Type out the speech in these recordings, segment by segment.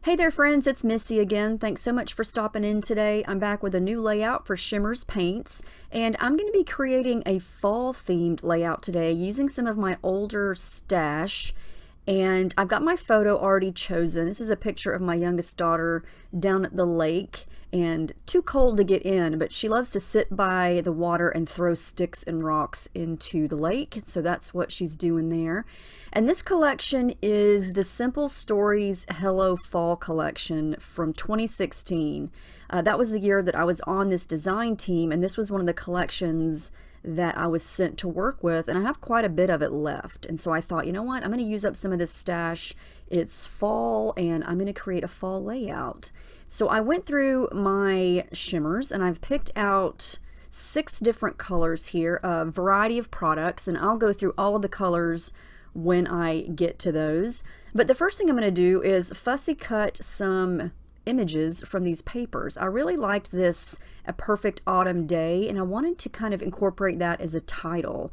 Hey there friends, it's Missy again. Thanks so much for stopping in today. I'm back with a new layout for Shimmerz Paints, and I'm going to be creating a fall themed layout today using some of my older stash. And I've got my photo already chosen. This is a picture of my youngest daughter down at the lake, and too cold to get in, but she loves to sit by the water and throw sticks and rocks into the lake, so that's what she's doing there. And this collection is the Simple Stories Hello Fall collection from 2016. That was the year that I was on this design team, and this was one of the collections that I was sent to work with, and I have quite a bit of it left. And so I thought, you know what, I'm going to use up some of this stash. It's fall, and I'm going to create a fall layout. So I went through my shimmers, and I've picked out 6 different colors here, a variety of products, and I'll go through all of the colors when I get to those. But the first thing I'm going to do is fussy cut some images from these papers. I really liked this A Perfect Autumn Day, and I wanted to kind of incorporate that as a title.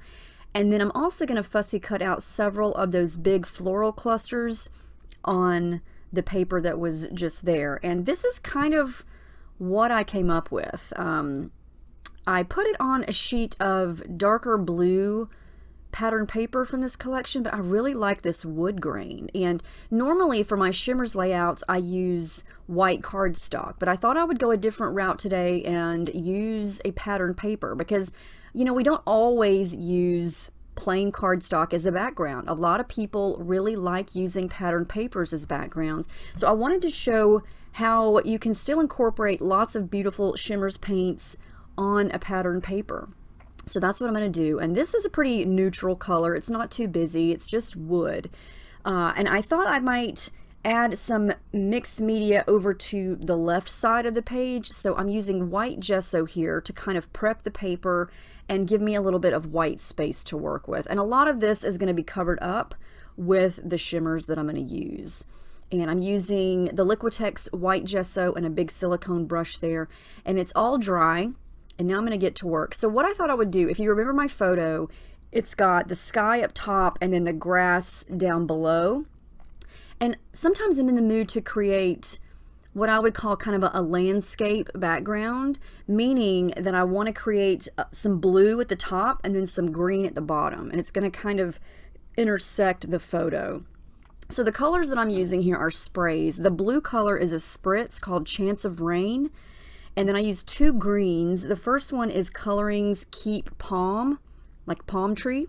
And then I'm also going to fussy cut out several of those big floral clusters on the paper that was just there. And this is kind of what I came up with. I put it on a sheet of darker blue pattern paper from this collection, but I really like this wood grain. And normally for my Shimmerz layouts I use white cardstock, but I thought I would go a different route today and use a pattern paper because, you know, we don't always use plain cardstock as a background. A lot of people really like using pattern papers as backgrounds. So I wanted to show how you can still incorporate lots of beautiful Shimmerz paints on a pattern paper. So that's what I'm going to do. And this is a pretty neutral color. It's not too busy. It's just wood. And I thought I might add some mixed media over to the left side of the page. So I'm using white gesso here to kind of prep the paper and give me a little bit of white space to work with. And a lot of this is going to be covered up with the shimmers that I'm going to use. And I'm using the Liquitex white gesso and a big silicone brush there. And it's all dry. And now I'm going to get to work. So what I thought I would do, if you remember my photo, it's got the sky up top and then the grass down below. And sometimes I'm in the mood to create what I would call kind of a landscape background, meaning that I want to create some blue at the top and then some green at the bottom. And it's going to kind of intersect the photo. So the colors that I'm using here are sprays. The blue color is a Spritz called Chance of Rain. And then I use 2 greens. The first one is Coloringz Keep Palm, like palm tree.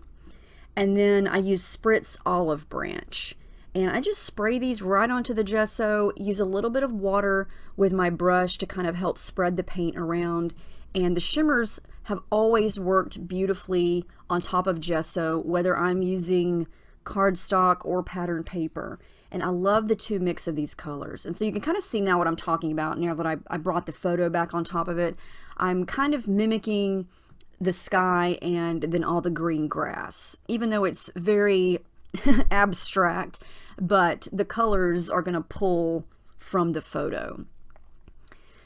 And then I use Spritz Olive Branch. And I just spray these right onto the gesso, use a little bit of water with my brush to kind of help spread the paint around. And the shimmers have always worked beautifully on top of gesso, whether I'm using cardstock or pattern paper. And I love the 2 mix of these colors. And so you can kind of see now what I'm talking about now that I brought the photo back on top of it. I'm kind of mimicking the sky and then all the green grass, even though it's very abstract, but the colors are going to pull from the photo.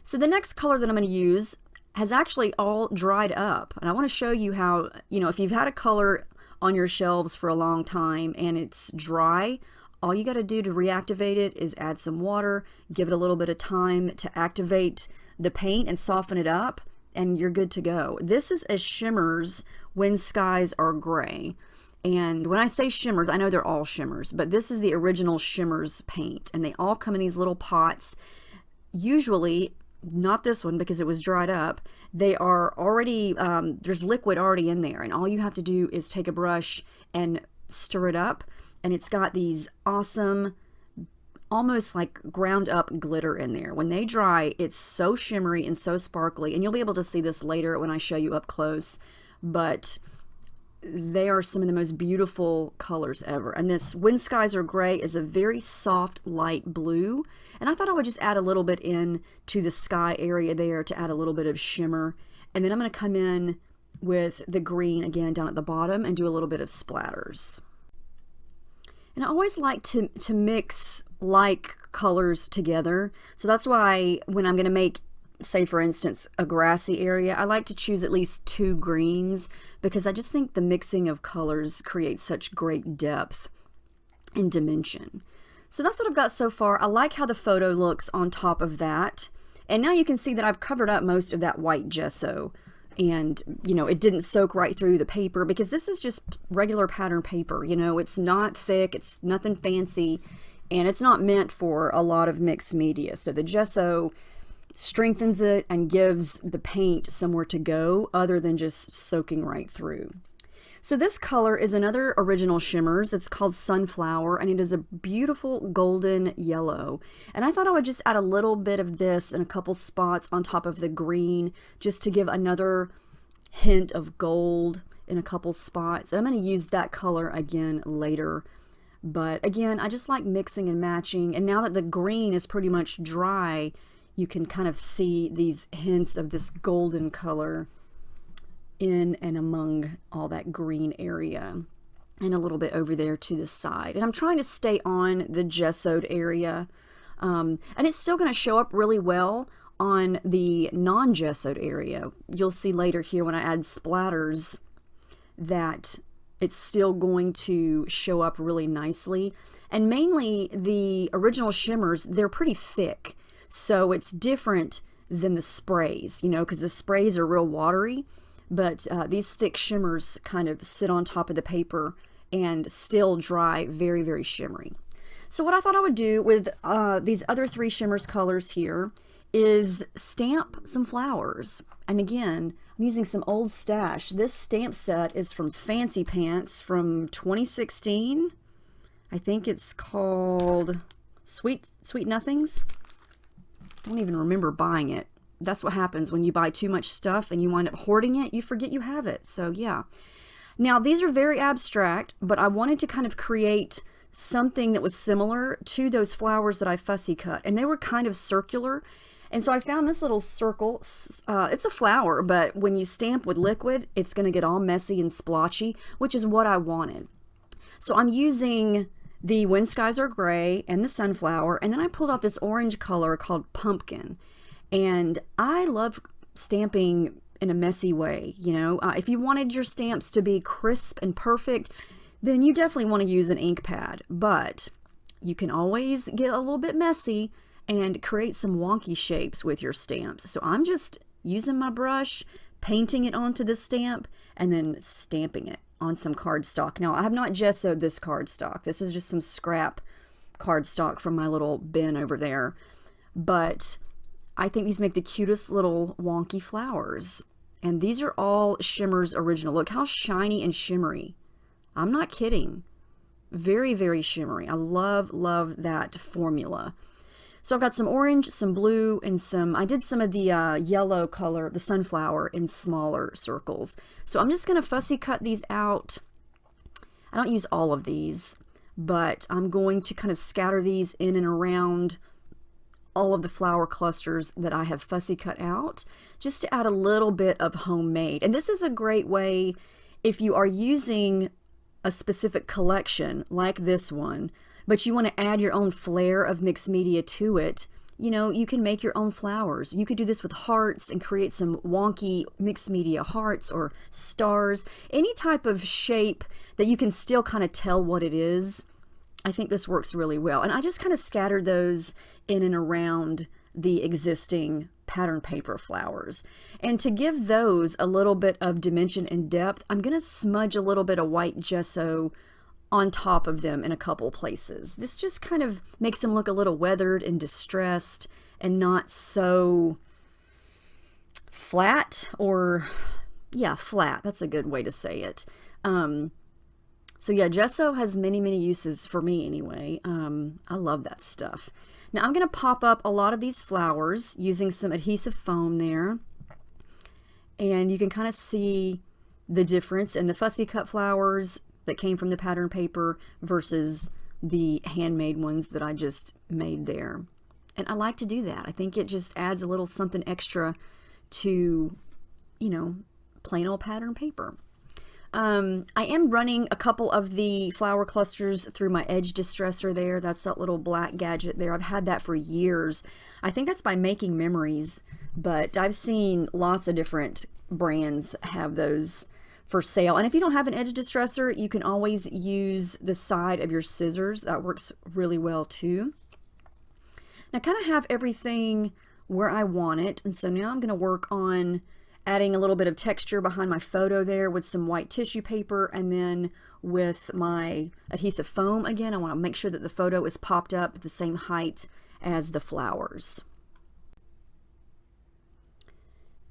So the next color that I'm going to use has actually all dried up. And I want to show you how, you know, if you've had a color on your shelves for a long time and it's dry, all you got to do to reactivate it is add some water, give it a little bit of time to activate the paint and soften it up, and you're good to go. This is a Shimmerz When Skies Are Gray. And when I say shimmers, I know they're all shimmers, but this is the original Shimmerz paint, and they all come in these little pots. Usually, not this one because it was dried up, they are already, there's liquid already in there, and all you have to do is take a brush and stir it up. And it's got these awesome, almost like ground up glitter in there. When they dry, it's so shimmery and so sparkly. And you'll be able to see this later when I show you up close. But they are some of the most beautiful colors ever. And this When Skies Are Gray is a very soft, light blue. And I thought I would just add a little bit in to the sky area there to add a little bit of shimmer. And then I'm going to come in with the green again down at the bottom and do a little bit of splatters. And I always like to mix like colors together. So that's why when I'm going to make, say for instance, a grassy area, I like to choose at least 2 greens because I just think the mixing of colors creates such great depth and dimension. So that's what I've got so far. I like how the photo looks on top of that. And now you can see that I've covered up most of that white gesso. And, you know, it didn't soak right through the paper because this is just regular pattern paper. You know, it's not thick, it's nothing fancy, and it's not meant for a lot of mixed media. So the gesso strengthens it and gives the paint somewhere to go other than just soaking right through. So this color is another original Shimmerz. It's called Sunflower, and it is a beautiful golden yellow. And I thought I would just add a little bit of this in a couple spots on top of the green, just to give another hint of gold in a couple spots. And I'm going to use that color again later. But again, I just like mixing and matching. And now that the green is pretty much dry, you can kind of see these hints of this golden color in and among all that green area, and a little bit over there to the side. And I'm trying to stay on the gessoed area, and it's still going to show up really well on the non-gessoed area. You'll see later here when I add splatters that it's still going to show up really nicely. And mainly the original Shimmerz, they're pretty thick, so it's different than the sprays, you know, because the sprays are real watery. But these thick shimmers kind of sit on top of the paper and still dry very, very shimmery. So what I thought I would do with these other three Shimmerz colors here is stamp some flowers. And again, I'm using some old stash. This stamp set is from Fancy Pants from 2016. I think it's called Sweet Nothings. I don't even remember buying it. That's what happens when you buy too much stuff and you wind up hoarding it. You forget you have it. So yeah. Now these are very abstract, but I wanted to kind of create something that was similar to those flowers that I fussy cut. And they were kind of circular. And so I found this little circle. It's a flower, but when you stamp with liquid, it's going to get all messy and splotchy, which is what I wanted. So I'm using the When Skies Are Gray and the Sunflower. And then I pulled out this orange color called Pumpkin. And I love stamping in a messy way, you know. If you wanted your stamps to be crisp and perfect, then you definitely want to use an ink pad. But you can always get a little bit messy and create some wonky shapes with your stamps. So I'm just using my brush, painting it onto the stamp, and then stamping it on some cardstock. Now, I have not gessoed this cardstock. This is just some scrap cardstock from my little bin over there. But I think these make the cutest little wonky flowers. And these are all Shimmerz original. Look how shiny and shimmery. I'm not kidding. Very, very shimmery. I love, love that formula. So I've got some orange, some blue, and I did some of the yellow color, the sunflower, in smaller circles. So I'm just going to fussy cut these out. I don't use all of these, but I'm going to kind of scatter these in and around all of the flower clusters that I have fussy cut out, just to add a little bit of homemade. And this is a great way if you are using a specific collection like this one, but you want to add your own flair of mixed media to it. You know, you can make your own flowers. You could do this with hearts and create some wonky mixed media hearts or stars, any type of shape that you can still kind of tell what it is. I think this works really well. And I just kind of scattered those in and around the existing pattern paper flowers. And to give those a little bit of dimension and depth, I'm going to smudge a little bit of white gesso on top of them in a couple places. This just kind of makes them look a little weathered and distressed and not so flat, or yeah, flat. That's a good way to say it. So yeah, gesso has many, many uses for me anyway. I love that stuff. Now I'm going to pop up a lot of these flowers using some adhesive foam there. And you can kind of see the difference in the fussy cut flowers that came from the pattern paper versus the handmade ones that I just made there. And I like to do that. I think it just adds a little something extra to, you know, plain old pattern paper. I am running a couple of the flower clusters through my edge distresser there. That's that little black gadget there. I've had that for years. I think that's by Making Memories, but I've seen lots of different brands have those for sale. And if you don't have an edge distresser, you can always use the side of your scissors. That works really well too. Now I kind of have everything where I want it, and so now I'm going to work on adding a little bit of texture behind my photo there with some white tissue paper, and then with my adhesive foam again, I want to make sure that the photo is popped up at the same height as the flowers.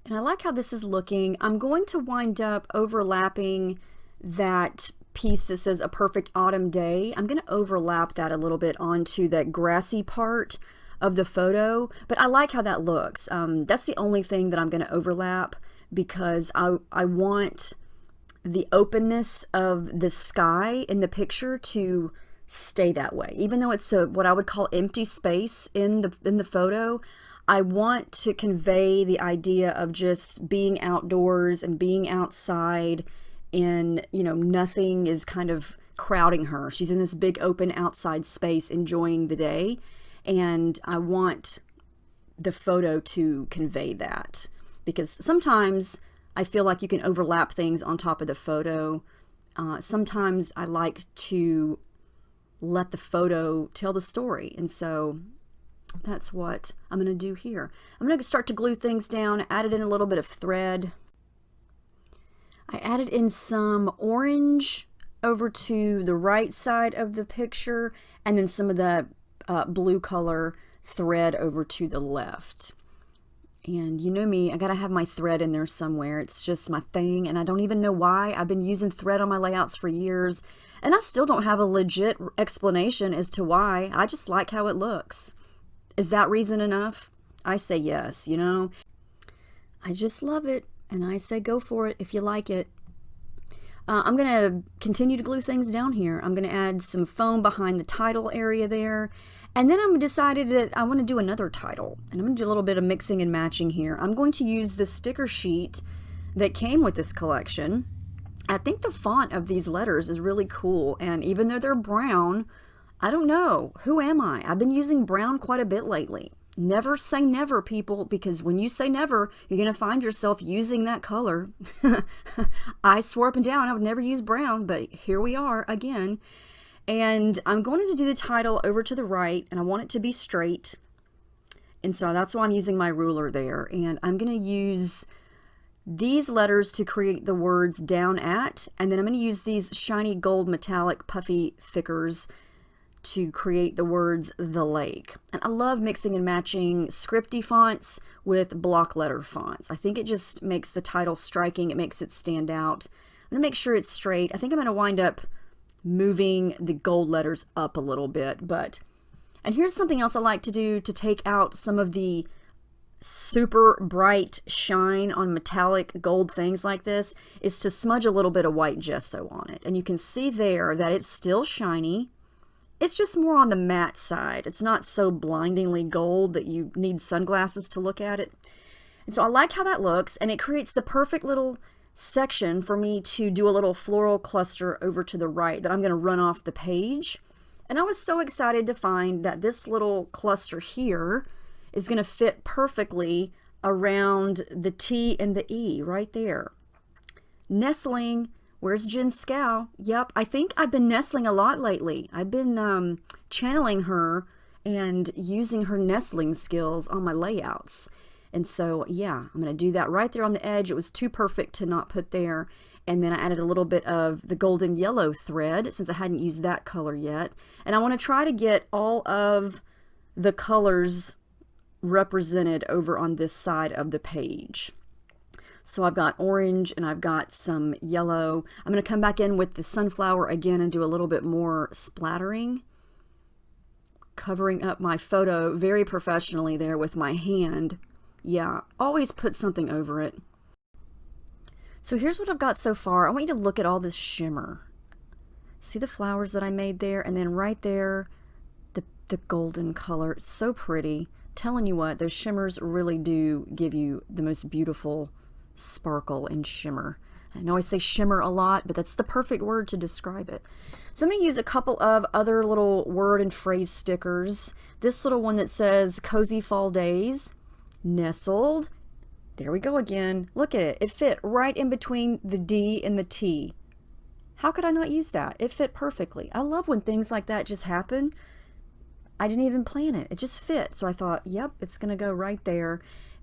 And I like how this is looking. I'm going to wind up overlapping that piece that says A Perfect Autumn Day. I'm going to overlap that a little bit onto that grassy part of the photo, but I like how that looks. That's the only thing that I'm going to overlap, because I want the openness of the sky in the picture to stay that way. Even though it's what I would call empty space in the photo, I want to convey the idea of just being outdoors and being outside, and nothing is kind of crowding her. She's in this big open outside space enjoying the day. And I want the photo to convey that, because sometimes I feel like you can overlap things on top of the photo. Sometimes I like to let the photo tell the story, and so that's what I'm going to do here. I'm going to start to glue things down. Added in a little bit of thread. I added in some orange over to the right side of the picture, and then some of the blue color thread over to the left. And you know me, I gotta have my thread in there somewhere. It's just my thing, and I don't even know why. I've been using thread on my layouts for years, and I still don't have a legit explanation as to why. I just like how it looks. Is that reason enough? I say yes, I just love it, and I say go for it if you like it. I'm going to continue to glue things down here. I'm going to add some foam behind the title area there. And then I'm decided that I want to do another title. And I'm going to do a little bit of mixing and matching here. I'm going to use the sticker sheet that came with this collection. I think the font of these letters is really cool. And even though they're brown, I don't know. Who am I? I've been using brown quite a bit lately. Never say never, people, because when you say never, you're going to find yourself using that color. I swore up and down I would never use brown, but here we are again. And I'm going to do the title over to the right, and I want it to be straight. And so that's why I'm using my ruler there. And I'm going to use these letters to create the words down at, and then I'm going to use these shiny gold metallic puffy thickers to create the words the lake. And I love mixing and matching scripty fonts with block letter fonts. I think it just makes the title striking. It makes it stand out. I'm going to make sure it's straight. I think I'm going to wind up moving the gold letters up a little bit. And here's something else I like to do to take out some of the super bright shine on metallic gold things like this, is to smudge a little bit of white gesso on it. And you can see there that it's still shiny. It's just more on the matte side. It's not so blindingly gold that you need sunglasses to look at it. And so I like how that looks, and it creates the perfect little section for me to do a little floral cluster over to the right that I'm going to run off the page. And I was so excited to find that this little cluster here is going to fit perfectly around the T and the E right there. Nestling. Where's Jen Scow? Yep, I think I've been nestling a lot lately. I've been channeling her and using her nestling skills on my layouts. And so, yeah, I'm going to do that right there on the edge. It was too perfect to not put there. And then I added a little bit of the golden yellow thread since I hadn't used that color yet. And I want to try to get all of the colors represented over on this side of the page. So I've got orange and I've got some yellow. I'm going to come back in with the sunflower again and do a little bit more splattering, covering up my photo very professionally there with my hand. Yeah, always put something over it. So here's what I've got so far. I want you to look at all this shimmer. See the flowers that I made there? And then right there, the golden color. It's so pretty. Telling you what, those shimmers really do give you the most beautiful sparkle and shimmer. I know I say shimmer a lot, but that's the perfect word to describe it. So I'm going to use a couple of other little word and phrase stickers. This little one that says Cozy Fall Days, nestled There we go again. Look at it. It fit right in between the D and the T. How could I not use that? It fit perfectly. I love when things like that just happen. I didn't even plan it. It just fit. So I thought, yep, it's going to go right there.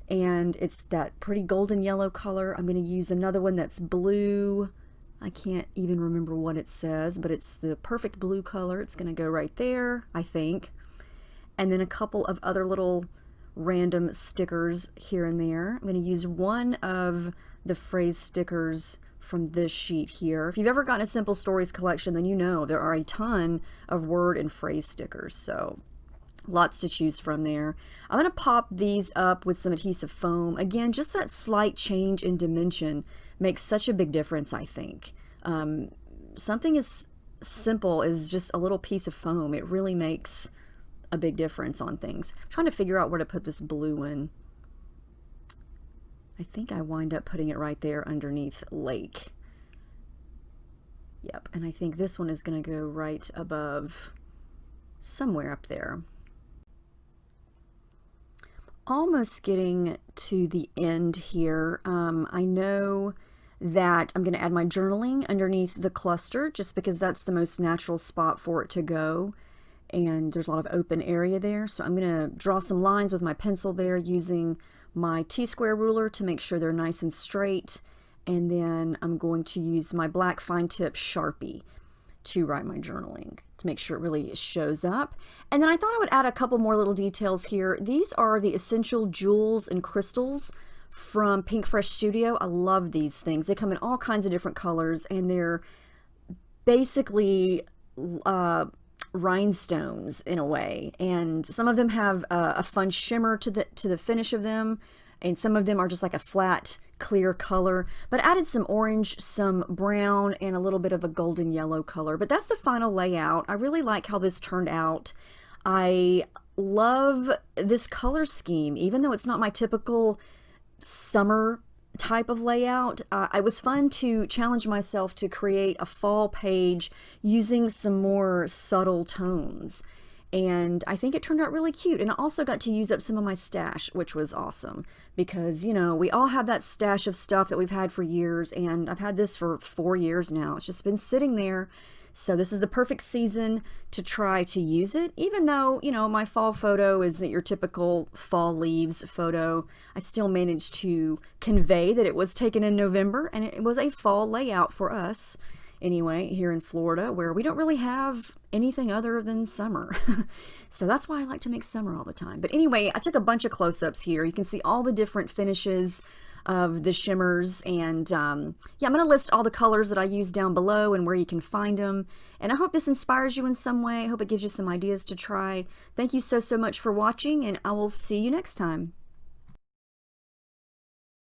And it's that pretty golden yellow color. I'm going to use another one that's blue. I can't even remember what it says, but it's the perfect blue color. It's going to go right there, I think. And then a couple of other little random stickers here and there. I'm going to use one of the phrase stickers from this sheet here. If you've ever gotten a Simple Stories collection, then you know there are a ton of word and phrase stickers, so lots to choose from there. I'm going to pop these up with some adhesive foam. Again, just that slight change in dimension makes such a big difference, I think. Something as simple as just a little piece of foam, it really makes a big difference on things. I'm trying to figure out where to put this blue in. I think I wind up putting it right there underneath Lake. Yep, and I think this one is going to go right above, somewhere up there. Almost getting to the end here. I know that I'm going to add my journaling underneath the cluster just because that's the most natural spot for it to go. And there's a lot of open area there. So I'm going to draw some lines with my pencil there using my T-square ruler to make sure they're nice and straight. And then I'm going to use my black fine tip Sharpie to write my journaling to make sure it really shows up. And then I thought I would add a couple more little details here. These are the Essential Jewels and Crystals from Pink Fresh Studio. I love these things. They come in all kinds of different colors, and they're basically rhinestones in a way, and some of them have a fun shimmer to the finish of them, and some of them are just like a flat clear color, but added some orange, some brown, and a little bit of a golden yellow color. But that's the final layout. I really like how this turned out. I love this color scheme, even though it's not my typical summer type of layout. It was fun to challenge myself to create a fall page using some more subtle tones, and I think it turned out really cute. And I also got to use up some of my stash, which was awesome, because you know, we all have that stash of stuff that we've had for years, and I've had this for 4 years now. It's just been sitting there. So this is the perfect season to try to use it. Even though, you know, my fall photo isn't your typical fall leaves photo, I still managed to convey that it was taken in November, and it was a fall layout for us anyway, here in Florida, where we don't really have anything other than summer. So that's why I like to make summer all the time. But anyway, I took a bunch of close-ups here. You can see all the different finishes of the shimmers, and yeah, I'm going to list all the colors that I use down below and where you can find them. And I hope this inspires you in some way. I hope it gives you some ideas to try. Thank you so much for watching, and I will see you next time.